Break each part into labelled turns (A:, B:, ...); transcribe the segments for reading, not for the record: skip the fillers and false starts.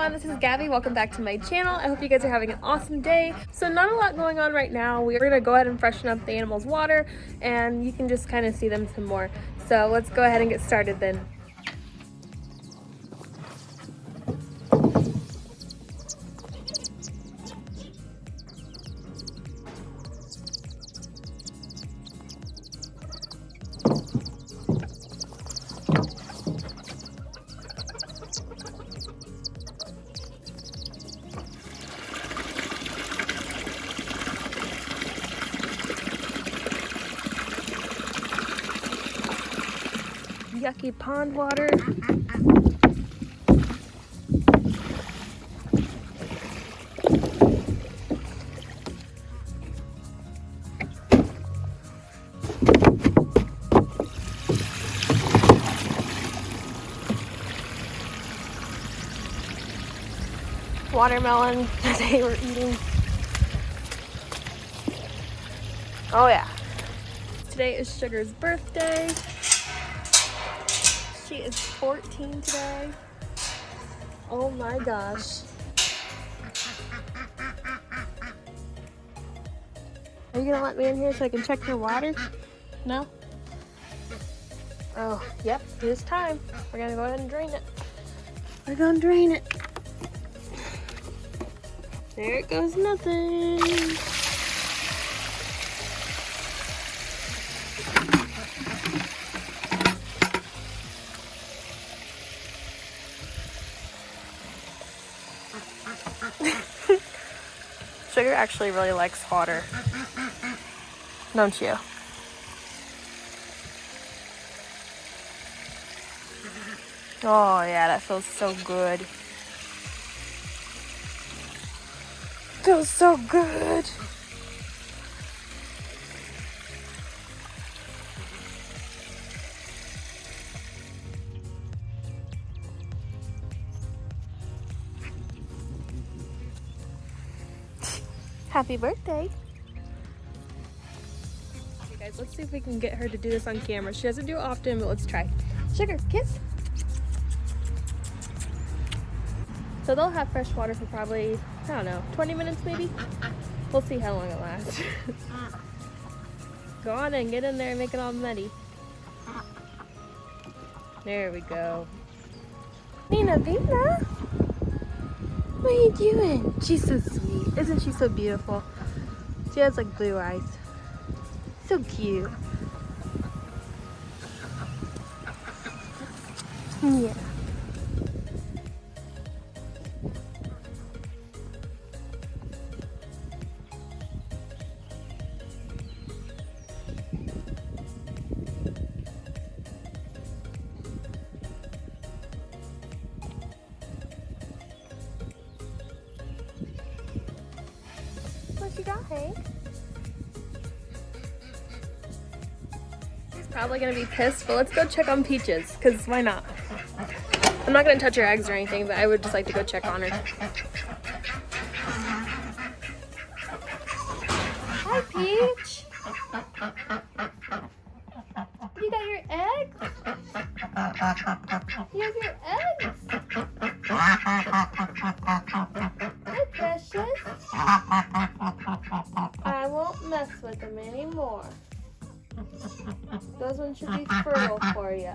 A: everyone, this is Gabby. Welcome back to my channel. I hope you guys are having an awesome day. So not a lot going on right now. We're gonna go ahead and freshen up the animals' water and you can just kind of see them some more. So let's go ahead and get started then. Yucky pond water. Watermelon that they were eating. Oh yeah. Today is Sugar's birthday. She is 14 today. Oh my gosh. Are you gonna let me in here so I can check your water? No? Oh, yep, it is time. We're gonna go ahead and drain it. We're gonna drain it. There it goes, nothing. Sugar actually really likes water, don't you? Oh yeah, that feels so good. Feels so good. Happy birthday. Okay guys, let's see if we can get her to do this on camera. She doesn't do it often, but let's try. Sugar, kiss. So they'll have fresh water for probably, I don't know, 20 minutes maybe? We'll see how long it lasts. Go on and get in there and make it all muddy. There we go. Nina, Vina. What are you doing? She's so sweet. Isn't she so beautiful? She has like blue eyes. So cute. Yeah. What you got, Hank? He's probably gonna be pissed, but let's go check on Peaches, because why not? I'm not gonna touch her eggs or anything, but I would just like to go check on her. Hi, Peach! You got your eggs? You have your eggs? Hi, precious. I won't mess with them anymore. Those ones should be fertile for you.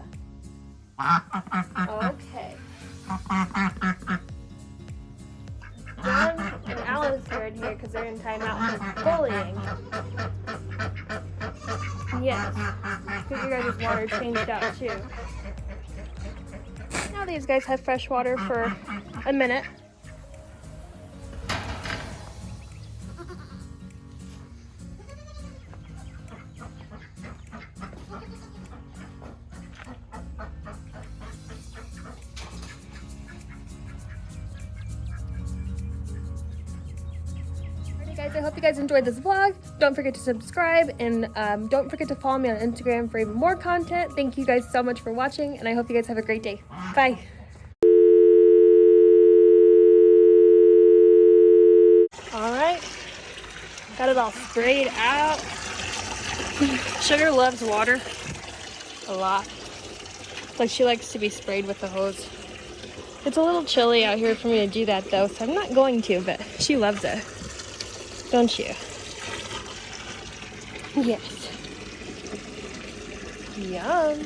A: Okay. John and Alice are in here because they're in timeout for bullying. Yes. Get your guys' water changed out too. Now these guys have fresh water for a minute. Guys, I hope you guys enjoyed this vlog. Don't forget to subscribe and don't forget to follow me on Instagram for even more content. Thank you guys so much for watching and I hope you guys have a great day. Bye. All right, got it all sprayed out. Sugar loves water a lot. Like she likes to be sprayed with the hose. It's a little chilly out here for me to do that though, so I'm not going to, but she loves it. Don't you? Yes. Yum.